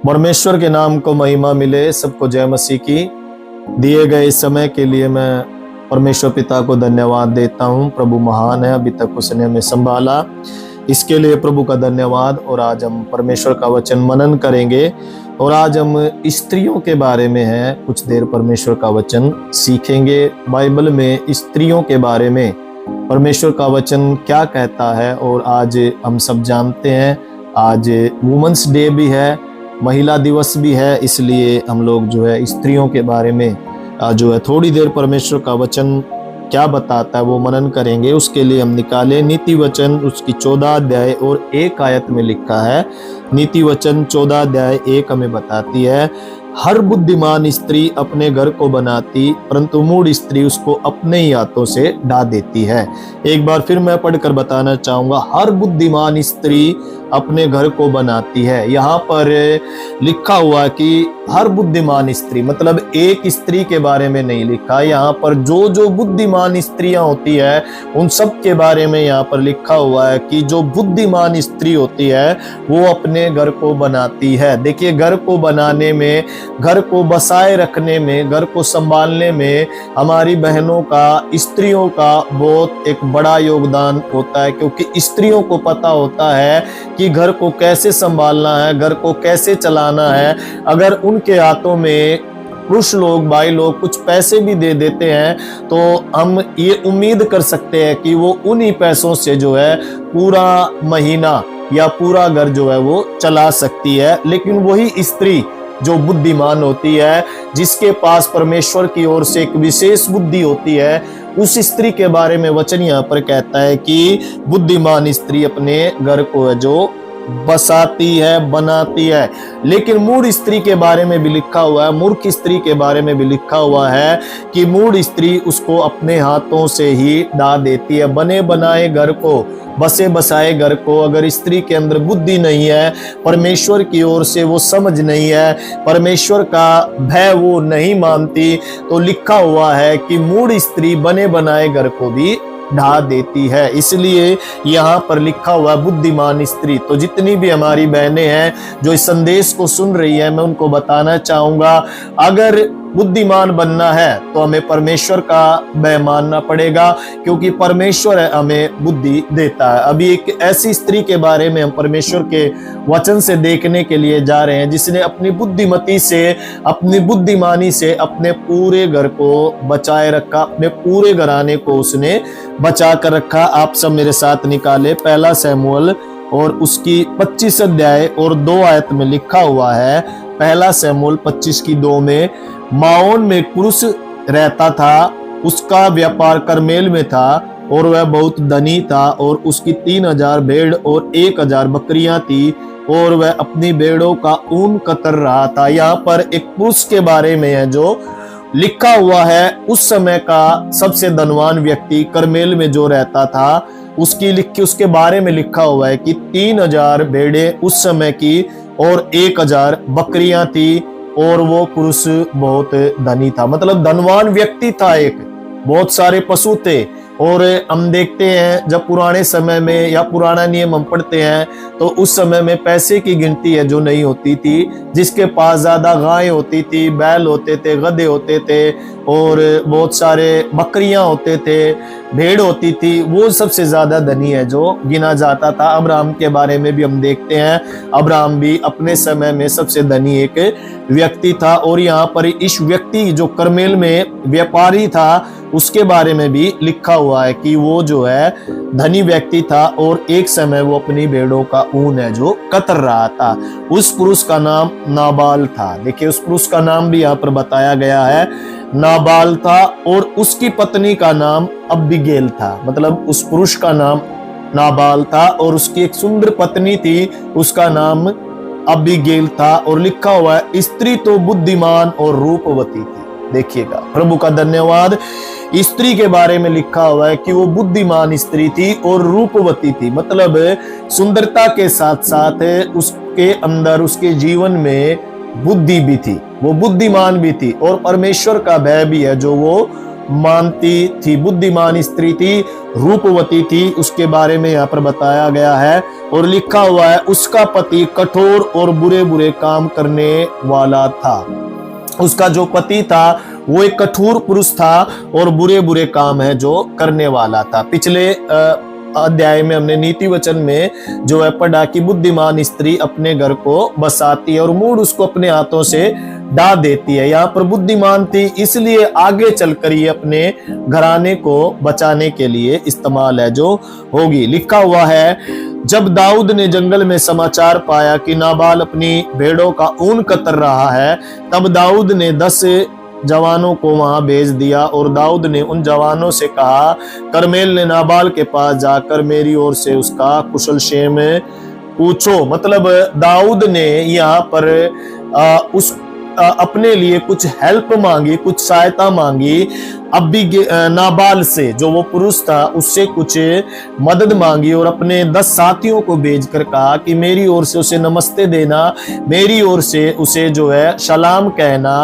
परमेश्वर के नाम को महिमा मिले। सबको जय मसीह की। दिए गए इस समय के लिए मैं परमेश्वर पिता को धन्यवाद देता हूँ। प्रभु महान है, अभी तक उसने हमें संभाला, इसके लिए प्रभु का धन्यवाद। और आज हम परमेश्वर का वचन मनन करेंगे और आज हम स्त्रियों के बारे में है, कुछ देर परमेश्वर का वचन सीखेंगे। बाइबल में स्त्रियों के बारे में परमेश्वर का वचन क्या कहता है। और आज हम सब जानते हैं आज वुमेन्स डे भी है, महिला दिवस भी है, इसलिए हम लोग जो है स्त्रियों के बारे में जो है थोड़ी देर परमेश्वर का वचन क्या बताता है वो मनन करेंगे। उसके लिए हम निकाले नीति वचन, उसकी 14 अध्याय और 1 आयत में लिखा है। नीति वचन 14 अध्याय 1 हमें बताती है, हर बुद्धिमान स्त्री अपने घर को बनाती, परंतु मूढ़ स्त्री उसको अपने ही हाथों से ढा देती है। एक बार फिर मैं पढ़कर बताना चाहूंगा, हर बुद्धिमान स्त्री अपने घर को बनाती है। यहाँ पर लिखा हुआ कि हर बुद्धिमान स्त्री, मतलब एक स्त्री के बारे में नहीं लिखा। यहाँ पर जो जो बुद्धिमान स्त्रियां होती है उन सब के बारे में यहाँ पर लिखा हुआ है कि जो बुद्धिमान स्त्री होती है वो अपने घर को बनाती है। देखिए, घर को बनाने में, घर को बसाए रखने में, घर को संभालने में हमारी बहनों का, स्त्रियों का बहुत एक बड़ा योगदान होता है, क्योंकि स्त्रियों को पता होता है कि घर को कैसे संभालना है, घर को कैसे चलाना है। अगर उनके हाथों में पुरुष लोग, भाई लोग कुछ पैसे भी दे देते हैं तो हम ये उम्मीद कर सकते हैं कि वो उन्हीं पैसों से जो है पूरा महीना या पूरा घर जो है वो चला सकती है। लेकिन वही स्त्री जो बुद्धिमान होती है, जिसके पास परमेश्वर की ओर से एक विशेष बुद्धि होती है, उस स्त्री के बारे में वचन यहाँ पर कहता है कि बुद्धिमान स्त्री अपने घर को है जो बसाती है, बनाती है। लेकिन मूढ़ स्त्री के बारे में भी लिखा हुआ है, मूर्ख स्त्री के बारे में भी लिखा हुआ है कि मूढ़ स्त्री उसको अपने हाथों से ही ढा देती है। बने बनाए घर को, बसे बसाए घर को, अगर स्त्री के अंदर बुद्धि नहीं है, परमेश्वर की ओर से वो समझ नहीं है, परमेश्वर का भय वो नहीं मानती, तो लिखा हुआ है कि मूढ़ स्त्री बने बनाए घर को भी ढा देती है। इसलिए यहाँ पर लिखा हुआ बुद्धिमान स्त्री। तो जितनी भी हमारी बहनें हैं जो इस संदेश को सुन रही है, मैं उनको बताना चाहूंगा, अगर बुद्धिमान बनना है तो हमें परमेश्वर का भय मानना पड़ेगा, क्योंकि परमेश्वर हमें बुद्धि देता है। अभी एक ऐसी स्त्री के बारे में हम परमेश्वर के वचन से देखने के लिए जा रहे हैं, जिसने अपनी बुद्धिमती से, अपनी बुद्धिमानी से अपने पूरे घर को बचाए रखा, अपने पूरे घराने को उसने बचा कर रखा। आप सब मेरे साथ निकाले 1 शमूएल और उसकी 25 अध्याय और 2 आयत में लिखा हुआ है। 1 शमूएल 25:2 में, माओन में एक पुरुष रहता था, उसका व्यापार करमेल में था और वह बहुत धनी था, और उसकी 3000 भेड़ और 1000 बकरियां थी, और वह अपनी भेड़ों का ऊन कतर रहा था। यहाँ पर एक पुरुष के बारे में है जो लिखा हुआ है, उस समय का सबसे धनवान व्यक्ति करमेल में जो रहता था, उसके बारे में लिखा हुआ है कि 3000 भेड़ें उस समय की और 1000 बकरियां थी, और वो पुरुष बहुत धनी था, मतलब धनवान व्यक्ति था। एक बहुत सारे पशु थे। और हम देखते हैं जब पुराने समय में या पुराना नियम हम पढ़ते हैं तो उस समय में पैसे की गिनती है जो नहीं होती थी। जिसके पास ज्यादा गाय होती थी, बैल होते थे, गधे होते थे और बहुत सारे बकरियां होते थे, भेड़ होती थी, वो सबसे ज्यादा धनी है जो गिना जाता था। अब्राहम के बारे में भी हम देखते हैं, अब्राहम भी अपने समय में सबसे धनी एक व्यक्ति था। और यहाँ पर इस व्यक्ति जो करमेल में व्यापारी था, उसके बारे में भी लिखा हुआ है कि वो जो है धनी व्यक्ति था, और एक समय वो अपनी भेड़ों का ऊन है जो कतर रहा था। उस पुरुष का नाम नाबाल था। देखिए, उस पुरुष का नाम भी यहाँ पर बताया गया है, नाबाल था, और उसकी पत्नी का नाम अबीगैल था। मतलब उस पुरुष का नाम नाबाल था और उसकी एक सुंदर पत्नी थी, उसका नाम अबीगैल था। और लिखा हुआ है, स्त्री तो बुद्धिमान और रूपवती थी। देखिएगा, प्रभु का धन्यवाद। स्त्री के बारे में लिखा हुआ है कि वो बुद्धिमान स्त्री थी और रूपवती थी, मतलब सुंदरता के साथ साथ उसके अंदर, उसके जीवन में बुद्धि भी थी, वो बुद्धिमान भी थी, और परमेश्वर का भय भी है जो वो मानती थी, बुद्धिमान स्त्री थी, रूपवती थी, उसके बारे में यहाँ पर बताया गया है। और लिखा हुआ है उसका पति कठोर और बुरे बुरे काम करने वाला था। उसका जो पति था वो एक कठोर पुरुष था और बुरे बुरे काम है जो करने वाला था। पिछले अध्याय में हमने नीति वचन में जो है पढ़ा कि बुद्धिमान स्त्री अपने घर को बसाती है और मूड उसको अपने हाथों से ढा देती है। यहाँ पर बुद्धिमान थी इसलिए आगे चलकर ये अपने घराने को बचाने के लिए इस्तेमाल है जो होगी। लिखा हुआ है जब दाऊद ने जंगल में समाचार पाया कि नाबाल अपनी भेड़ों का ऊन कतर रहा है, तब दाऊद ने 10 जवानों को वहां भेज दिया। और दाऊद ने उन जवानों से कहा, करमेल ने नाबाल के पास जाकर मेरी ओर से उसका कुशल क्षेम पूछो। मतलब दाऊद ने यहाँ पर अपने लिए कुछ हेल्प मांगी, कुछ सहायता मांगी। अब भी नाबाल से, जो वो पुरुष था, उससे कुछ मदद मांगी और अपने 10 साथियों को भेजकर कहा कि मेरी ओर से उसे नमस्ते देना, मेरी ओर से उसे जो है सलाम कहना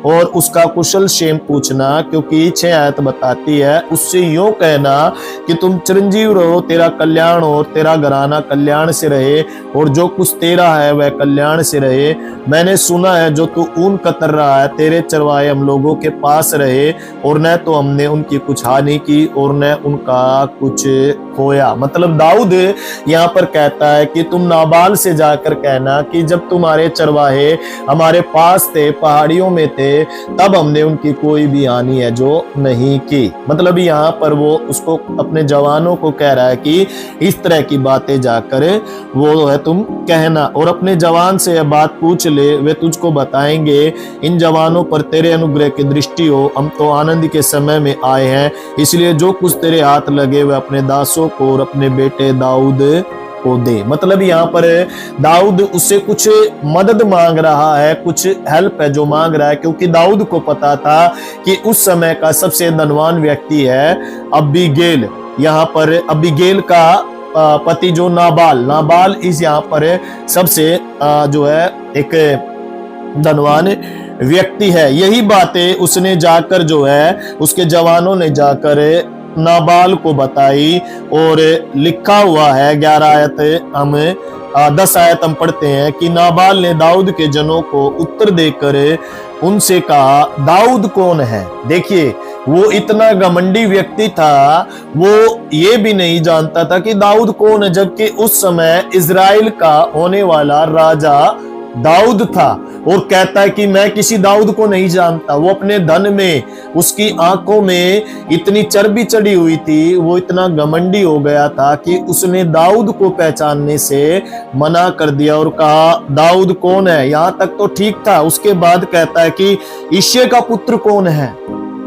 और उसका कुशल क्षेम पूछना, क्योंकि 6 आयत बताती है उससे यूं कहना कि तुम चिरंजीव रहो, तेरा कल्याण हो, तेरा घराना कल्याण से रहे और जो कुछ तेरा है वह कल्याण से रहे। मैंने सुना है जो तू ऊन कतर रहा है, तेरे चरवाहे हम लोगों के पास रहे और न तो हमने उनकी कुछ हानि की और न उनका कुछ खोया। मतलब दाऊद यहाँ पर कहता है कि तुम नाबाल से जाकर कहना कि जब तुम्हारे चरवाहे हमारे पास थे, पहाड़ियों में थे, तब हमने उनकी कोई भी हानि है जो नहीं की। मतलब यहाँ पर वो उसको अपने जवानों को कह रहा है कि इस तरह की बातें जाकर वो है तुम कहना और अपने जवान से यह बात पूछ ले, वे तुझको बताएंगे। इन जवानों पर तेरे अनुग्रह की दृष्टि हो, हम तो आनंद के समय में आए हैं, इसलिए जो कुछ तेरे हाथ लगे वे अपने दासों को और अपने बेटे दाऊद को दे। मतलब यहाँ पर दाऊद उससे कुछ मदद मांग रहा है, कुछ हेल्प है जो मांग रहा है, क्योंकि दाऊद को पता था कि उस समय का सबसे धनवान व्यक्ति है अबीगेल। यहाँ पर अबीगेल का पति जो नाबाल इस यहाँ पर सबसे जो है एक धनवान व्यक्ति है। यही बातें उसने जाकर जो है उसके जवानों ने जाकर नाबाल को बताई और लिखा हुआ है 11 आयत हम 10 आयत हम पढ़ते हैं कि नाबाल ने दाऊद के जनों को उत्तर देकर उनसे कहा, दाऊद कौन है? देखिए वो इतना घमंडी व्यक्ति था, वो ये भी नहीं जानता था कि दाऊद कौन है, जबकि उस समय इजराइल का होने वाला राजा दाऊद था और कहता है कि मैं किसी दाऊद को नहीं जानता। वो अपने धन में, उसकी आंखों में इतनी चर्बी चढ़ी हुई थी, वो इतना घमंडी हो गया था कि उसने दाऊद को पहचानने से मना कर दिया और कहा दाऊद कौन है। यहां तक तो ठीक था। उसके बाद कहता है कि यिशै का पुत्र कौन है।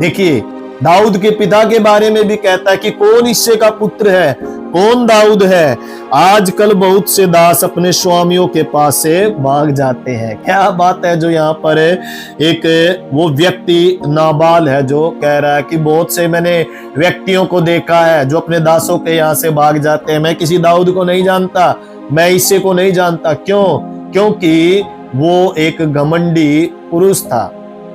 देखिए दाऊद के पिता के बारे में भी कहता है कि कौन यिशै का पुत्र है, कौन दाऊद है। आजकल बहुत से दास अपने स्वामियों के पास से भाग जाते हैं। क्या बात है जो यहाँ पर एक वो व्यक्ति नाबाल है जो कह रहा है कि बहुत से मैंने व्यक्तियों को देखा है जो अपने दासों के यहाँ से भाग जाते हैं। मैं किसी दाऊद को नहीं जानता, मैं यिशै को नहीं जानता। क्यों? क्योंकि वो एक घमंडी पुरुष था,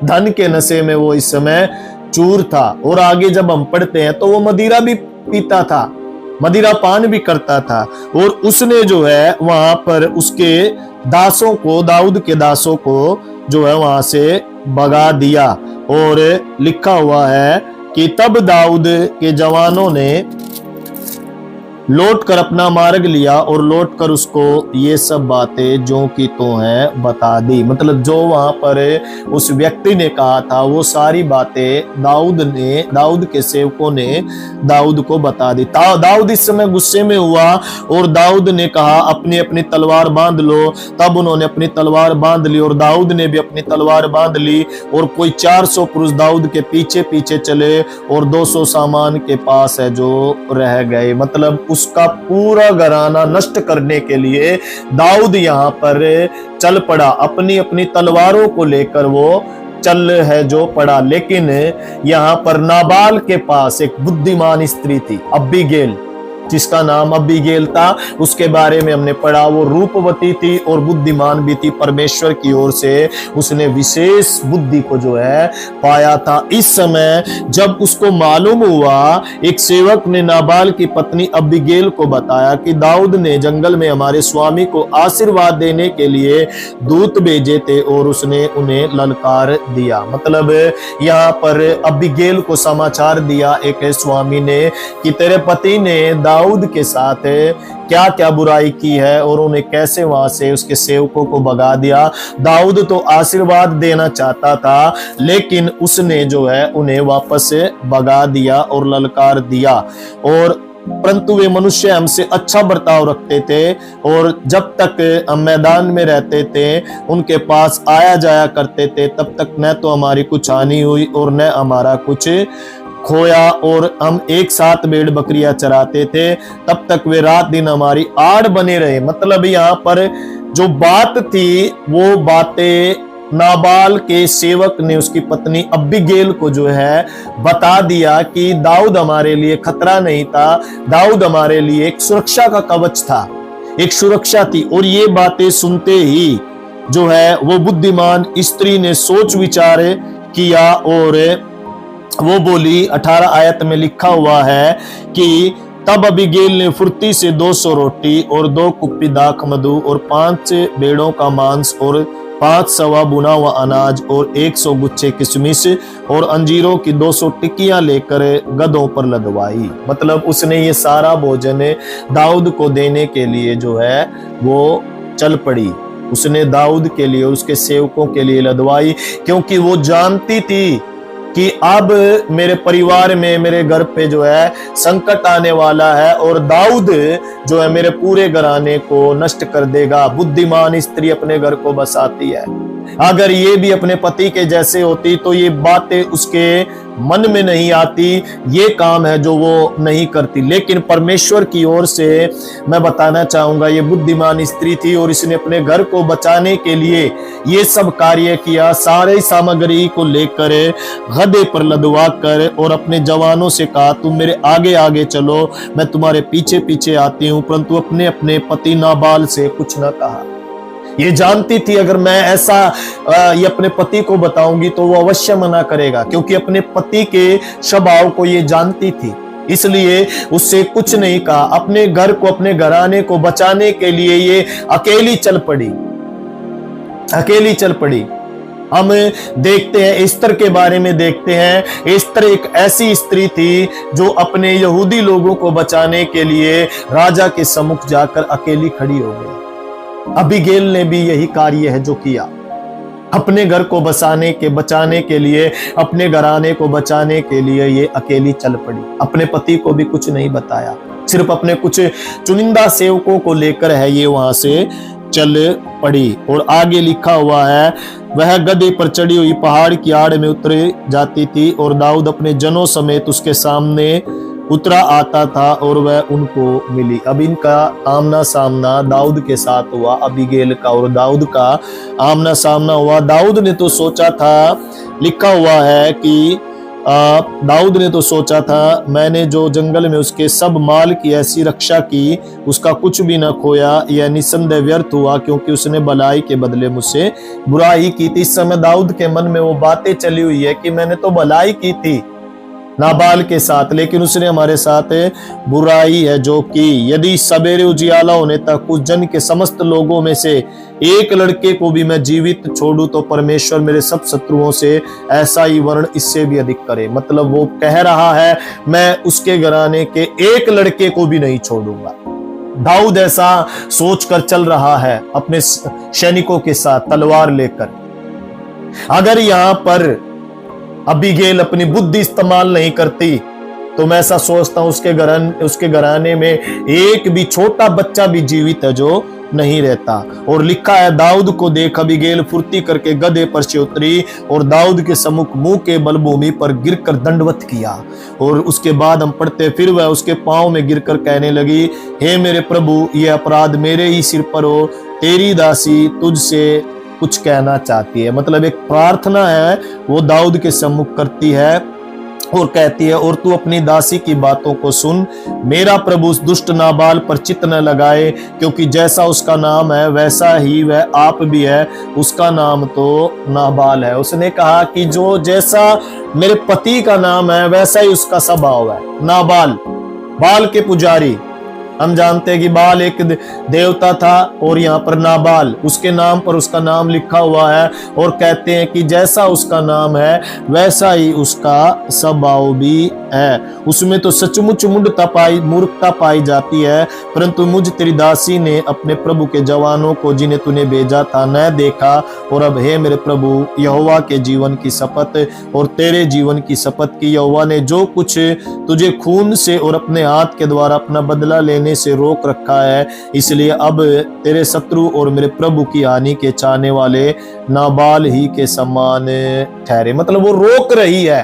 धन के नशे में वो इस समय चूर था। और आगे जब हम पढ़ते हैं तो वो मदिरा भी पीता था, मदिरा पान भी करता था। और उसने जो है वहां पर उसके दासों को, दाऊद के दासों को जो है वहां से भगा दिया। और लिखा हुआ है कि तब दाऊद के जवानों ने लौट कर अपना मार्ग लिया और लौट कर उसको ये सब बातें जो की तो हैं बता दी। मतलब जो वहां पर उस व्यक्ति ने कहा था वो सारी बातें दाऊद के सेवकों ने दाऊद को बता दी। दाऊद इस समय गुस्से में हुआ और दाऊद ने कहा अपनी अपनी तलवार बांध लो। तब उन्होंने अपनी तलवार बांध ली और दाऊद ने भी अपनी तलवार बांध ली और कोई 400 पुरुष दाऊद के पीछे पीछे चले और 200 सामान के पास है जो रह गए। मतलब उसका पूरा घराना नष्ट करने के लिए दाऊद यहाँ पर चल पड़ा, अपनी अपनी तलवारों को लेकर वो चल है जो पड़ा। लेकिन यहाँ पर नाबाल के पास एक बुद्धिमान स्त्री थी अबीगेल, जिसका नाम अबीगेल था, उसके बारे में हमने पढ़ा। वो रूपवती थी और बुद्धिमान भी थी। परमेश्वर की ओर से उसने विशेष बुद्धि को जो है पाया था। इस समय जब उसको मालूम हुआ, एक सेवक ने नाबाल की पत्नी अबीगेल को बताया कि दाऊद ने जंगल में हमारे स्वामी को आशीर्वाद देने के लिए दूत भेजे थे और उसने उन्हें ललकार दिया। मतलब यहाँ पर अबीगेल को समाचार दिया एक स्वामी ने कि तेरे पति ने दाऊद के साथ क्या क्या बुराई की है और उन्हें कैसे वहां से उसके सेवकों को भगा दिया। दाऊद तो आशीर्वाद देना चाहता था, लेकिन उसने जो है उन्हें वापस भगा दिया और ललकार दिया। और परंतु वे मनुष्य हमसे अच्छा बर्ताव रखते थे और जब तक हम मैदान में रहते थे उनके पास आया जाया करते थे, तब तक न तो हमारी कुछ हानि हुई और न हमारा कुछ खोया। और हम एक साथ भेड़ बकरियां चराते थे, तब तक वे रात दिन हमारी आड़ बने रहे। मतलब यहाँ पर जो बात थी वो बातें नाबाल के सेवक ने उसकी पत्नी अबीगेल को जो है बता दिया कि दाऊद हमारे लिए खतरा नहीं था, दाऊद हमारे लिए एक सुरक्षा का कवच था, एक सुरक्षा थी। और ये बातें सुनते ही जो है वो बुद्धिमान स्त्री ने सोच विचार किया और वो बोली, 18 आयत में लिखा हुआ है कि तब अबीगेल ने फुर्ती से 200 रोटी और 2 कुप्पी दाख मधु और 5 भेड़ों का मांस और 5 सवा बुना हुआ अनाज और 100 गुच्छे किशमिश और अंजीरों की 200 टिक्कियां लेकर गधों पर लदवाई। मतलब उसने ये सारा भोजन दाऊद को देने के लिए जो है वो चल पड़ी। उसने दाऊद के लिए, उसके सेवकों के लिए लदवाई, क्योंकि वो जानती थी कि अब मेरे परिवार में, मेरे घर पे जो है संकट आने वाला है और दाऊद जो है मेरे पूरे घराने को नष्ट कर देगा। बुद्धिमान स्त्री अपने घर को बसाती है। अगर ये भी अपने पति के जैसे होती तो ये बातें उसके मन में नहीं आती, ये काम है जो वो नहीं करती। लेकिन परमेश्वर की ओर से मैं बताना चाहूंगा, ये बुद्धिमान स्त्री थी और इसने अपने घर को बचाने के लिए ये सब कार्य किया। सारे सामग्री को लेकर गधे पर लदवा कर और अपने जवानों से कहा, तुम मेरे आगे आगे चलो, मैं तुम्हारे पीछे पीछे आती हूं। परंतु अपने अपने पति नाबाल से कुछ न कहा। ये जानती थी अगर मैं ऐसा ये अपने पति को बताऊंगी तो वो अवश्य मना करेगा, क्योंकि अपने पति के स्वभाव को ये जानती थी। इसलिए उससे कुछ नहीं कहा। अपने घर को, अपने घराने को बचाने के लिए ये अकेली चल पड़ी, अकेली चल पड़ी। हम देखते हैं एस्तर के बारे में, देखते हैं एस्तर एक ऐसी स्त्री थी जो अपने यहूदी लोगों को बचाने के लिए राजा के सम्मुख जाकर अकेली खड़ी हो गई। अबीगेल ने भी यही कार्य है जो किया, अपने घर को बचाने के लिए, अपने घराने को बचाने के लिए ये अकेली चल पड़ी। अपने पति को भी कुछ नहीं बताया, सिर्फ अपने कुछ चुनिंदा सेवकों को लेकर है ये वहां से चल पड़ी। और आगे लिखा हुआ है, वह गधे पर चढ़ी हुई पहाड़ की आड़ में उतर जाती थी और दाऊद अपने जनों समेत उसके सामने उतरा आता था और वह उनको मिली। अब इनका आमना सामना दाऊद के साथ हुआ, अबीगेल का और दाऊद का आमना सामना हुआ। दाऊद ने तो सोचा था, लिखा हुआ है कि दाऊद ने तो सोचा था, मैंने जो जंगल में उसके सब माल की ऐसी रक्षा की, उसका कुछ भी न खोया। यह निसंदेह व्यर्थ हुआ, क्योंकि उसने भलाई के बदले मुझसे बुराई की थी। इस समय दाऊद के मन में वो बातें चली हुई है कि मैंने तो भलाई की थी नाबाल के साथ, लेकिन उसने हमारे साथ बुराई है जो की। यदि सवेरे उजियाला होने तक उस जन के समस्त लोगों में से एक लड़के को भी मैं जीवित छोड़ूं तो परमेश्वर मेरे सब शत्रुओं से ऐसा ही वर्ण इससे भी अधिक करे। मतलब वो कह रहा है, मैं उसके घराने के एक लड़के को भी नहीं छोड़ूंगा। दाऊद ऐसा सोचकर चल रहा है अपने सैनिकों के साथ तलवार लेकर। अगर यहां पर अबीगेल अपनी बुद्धि इस्तेमाल नहीं करती तो मैं ऐसा सोचता हूं उसके घराने में एक भी छोटा बच्चा भी जीवित है जो नहीं रहता। और लिखा है, दाऊद को देख अबीगेल फुर्ती करके गधे पर से उतरी और दाऊद के सम्मुख मुंह के बल भूमि पर गिरकर दंडवत किया। और उसके बाद हम पढ़ते, फिर वह उसके पांव में गिरकर कहने लगी, हे मेरे प्रभु, यह अपराध मेरे ही सिर पर हो, तेरी दासी तुझसे कुछ कहना चाहती है। मतलब एक प्रार्थना है वो दाऊद के सम्मुख करती है और कहती है, और तू अपनी दासी की बातों को सुन, मेरा प्रभु उस दुष्ट नाबाल पर चित्त न लगाए, क्योंकि जैसा उसका नाम है वैसा ही वह आप भी है, उसका नाम तो नाबाल है। उसने कहा कि जो जैसा मेरे पति का नाम है वैसा ही उसका स्वभाव है। नाबाल, बाल के पुजारी, हम जानते हैं कि बाल एक देवता था और यहाँ पर नाबाल, उसके नाम पर उसका नाम लिखा हुआ है। और कहते हैं कि जैसा उसका नाम है वैसा ही उसका स्वभाव भी है। उसमें तो सचमुच मूर्खता पाई जाती है, परंतु मुझ तेरी दासी ने अपने प्रभु के जवानों को जिन्हें तूने भेजा था न देखा। और अब हे मेरे प्रभु, यहोवा के जीवन की शपथ और तेरे जीवन की शपथ की, यहोवा ने जो कुछ तुझे खून से और अपने हाथ के द्वारा अपना बदला लेने से रोक रखा है, इसलिए अब तेरे शत्रु और मेरे प्रभु की हानि के चाहने वाले नाबाल ही के समान ठहरे। मतलब वो रोक रही है,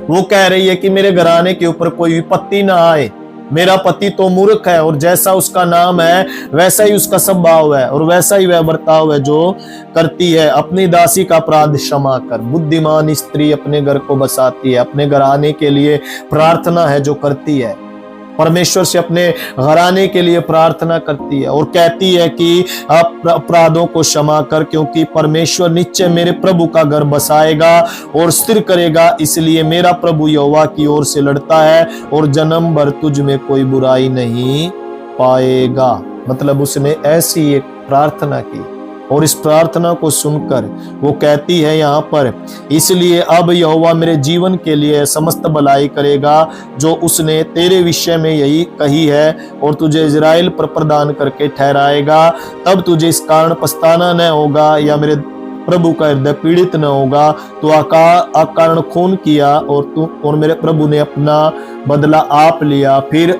वो कह रही है कि मेरे घराने के ऊपर कोई विपत्ति ना आए, मेरा पति तो मूर्ख है और जैसा उसका नाम है वैसा ही उसका स्वभाव है और वैसा ही वह बर्ताव है जो करती है। अपनी दासी का अपराध क्षमा कर। बुद्धिमान स्त्री अपने घर को बसाती है, अपने घराने के लिए प्रार्थना है जो करती है, परमेश्वर से अपने घराने के लिए प्रार्थना करती है और कहती है कि आप अपराधों को क्षमा कर, क्योंकि परमेश्वर निश्चय मेरे प्रभु का घर बसाएगा और स्थिर करेगा। इसलिए मेरा प्रभु यहोवा की ओर से लड़ता है और जन्म भर तुझ में कोई बुराई नहीं पाएगा। मतलब उसने ऐसी एक प्रार्थना की और इस प्रार्थना को सुनकर वो कहती है यहाँ पर, इसलिए अब यहोवा मेरे जीवन के लिए समस्त भलाई करेगा जो उसने तेरे विषय में यही कही है, और तुझे इजराइल पर प्रदान करके ठहराएगा। तब तुझे इस कारण पछताना न होगा या मेरे प्रभु का हृदय पीड़ित न होगा। तो अकारण खून किया और मेरे प्रभु ने अपना बदला आप लिया। फिर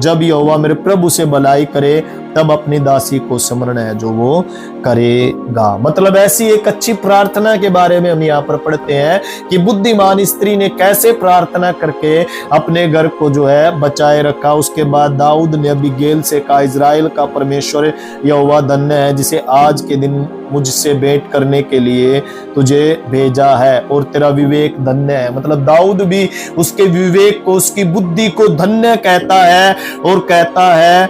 जब यहोवा मेरे प्रभु से भलाई करे तब अपनी दासी को स्मरण है जो वो करेगा। मतलब ऐसी एक अच्छी प्रार्थना के बारे में हम यहाँ पर पढ़ते हैं कि बुद्धिमान स्त्री ने कैसे प्रार्थना करके अपने घर को जो है बचाए रखा। उसके बाद दाऊद ने अबीगैल से कहा, इजराइल का परमेश्वर यहोवा धन्य है जिसे आज के दिन मुझसे भेंट करने के लिए तुझे भेजा है, और तेरा विवेक धन्य है। मतलब दाऊद भी उसके विवेक को, उसकी बुद्धि को धन्य कहता है और कहता है,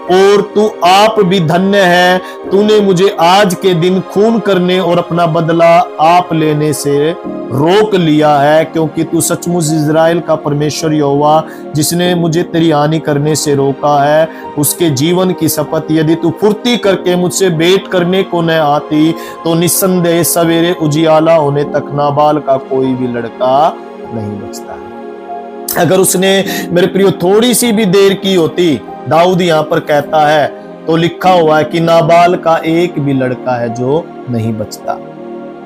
और तू आप भी धन्य है, तूने मुझे आज के दिन खून करने और अपना बदला आप लेने से रोक लिया है, क्योंकि तू सचमुच इजराइल का परमेश्वर यहोवा जिसने मुझे तेरी हानि करने से रोका है, उसके जीवन की शपथ, यदि तू फुर्ती करके मुझसे भेंट करने को न आती तो निस्संदेह सवेरे उजियाला होने तक नाबाल का कोई भी लड़का नहीं बचता। अगर उसने मेरे प्रियो थोड़ी सी भी देर की होती, दाऊद यहाँ पर कहता है, तो लिखा हुआ है कि नाबाल का एक भी लड़का है जो नहीं बचता।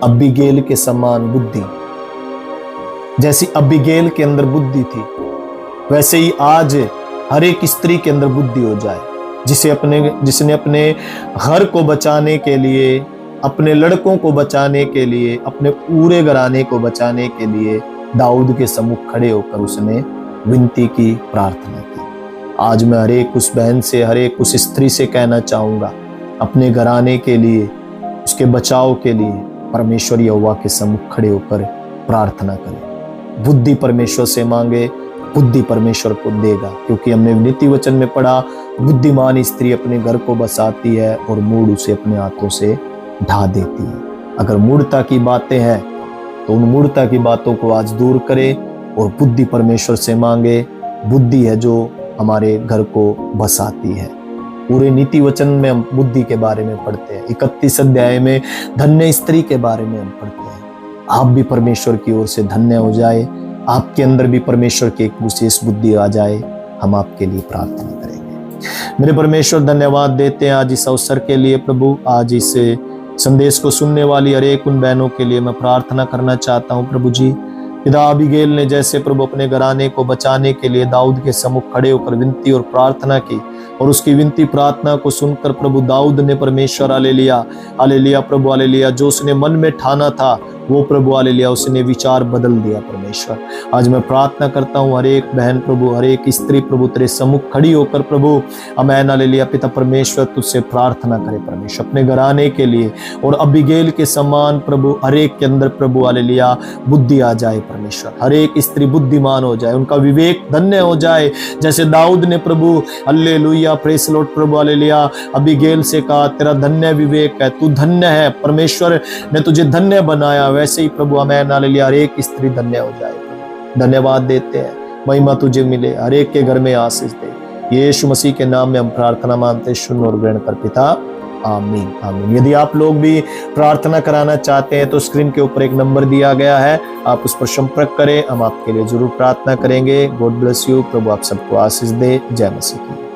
अबीगैल के समान बुद्धि, जैसी अबीगैल के अंदर बुद्धि थी वैसे ही आज हर एक स्त्री के अंदर बुद्धि हो जाए, जिसने अपने घर को बचाने के लिए, अपने लड़कों को बचाने के लिए, अपने पूरे घराने को बचाने के लिए दाऊद के सम्मुख खड़े होकर उसने विनती की, प्रार्थना की। आज मैं हर एक उस बहन से, हर एक उस स्त्री से कहना चाहूंगा, अपने घराने के लिए, उसके बचाव के लिए परमेश्वर यहोवा के सम्मुख खड़े होकर प्रार्थना करें। बुद्धि परमेश्वर से मांगे, बुद्धि परमेश्वर को देगा, क्योंकि हमने नीति वचन में पढ़ा, बुद्धिमान स्त्री अपने घर को बसाती है और मूढ़ उसे अपने हाथों से ढा देती है। अगर मूढ़ता की बातें हैं तो उन मूढ़ता की बातों को आज दूर करे और बुद्धि परमेश्वर से मांगे। बुद्धि है जो हमारे घर को बसाती है। पूरे नीति वचन में हम बुद्धि के बारे में पढ़ते हैं। 31 अध्याय में धन्य स्त्री के बारे में हम पढ़ते हैं। आप भी परमेश्वर की ओर से धन्य हो जाए, आपके अंदर भी परमेश्वर की एक विशेष बुद्धि आ जाए। हम आपके लिए प्रार्थना करेंगे। मेरे परमेश्वर धन्यवाद देते हैं आज इस अवसर के लिए। प्रभु आज इस संदेश को सुनने वाली हर एक उन बहनों के लिए मैं प्रार्थना करना चाहता हूँ। प्रभु जी, पिता अबीगैल ने जैसे प्रभु अपने घराने को बचाने के लिए दाऊद के सम्मुख खड़े होकर विनती और प्रार्थना की, और उसकी विनती प्रार्थना को सुनकर प्रभु दाऊद ने परमेश्वर हालेलुया हालेलुया प्रभु हालेलुया जो उसने मन में ठाना था वो प्रभु हालेलुया उसने विचार बदल दिया परमेश्वर। आज मैं प्रार्थना करता हूँ हर एक बहन प्रभु, हर एक स्त्री प्रभु तेरे सम्मुख खड़ी होकर प्रभु आमेन हालेलुया पिता परमेश्वर तुझसे प्रार्थना करे परमेश्वर अपने घराने के लिए, और अबीगैल के समान प्रभु हर एक के अंदर प्रभु हालेलुया बुद्धि आ जाए परमेश्वर, हर एक स्त्री बुद्धिमान हो जाए, उनका विवेक धन्य हो जाए, जैसे दाऊद ने प्रभु हालेलुया प्रेस लॉर्ड प्रभु हालेलुया अबीगैल से कहा तेरा धन्य विवेक है, तू धन्य है, परमेश्वर ने तुझे धन्य बनाया, वैसे ही प्रभु आमेन हालेलुया हर एक स्त्री धन्य हो जाए। धन्यवाद देते हैं, महिमा तुझे मिले, हर एक के घर में आशीष दे, यीशु मसीह के नाम में हम प्रार्थना मानते सुन और ग्रहण कर पिता, आमीन आमीन। यदि आप लोग भी प्रार्थना कराना चाहते हैं तो स्क्रीन के ऊपर एक नंबर दिया गया है, आप उस पर संपर्क करें, हम आपके लिए जरूर प्रार्थना करेंगे। गॉड ब्लेस यू, प्रभु आप सबको आशीष दे। जय मसीह की।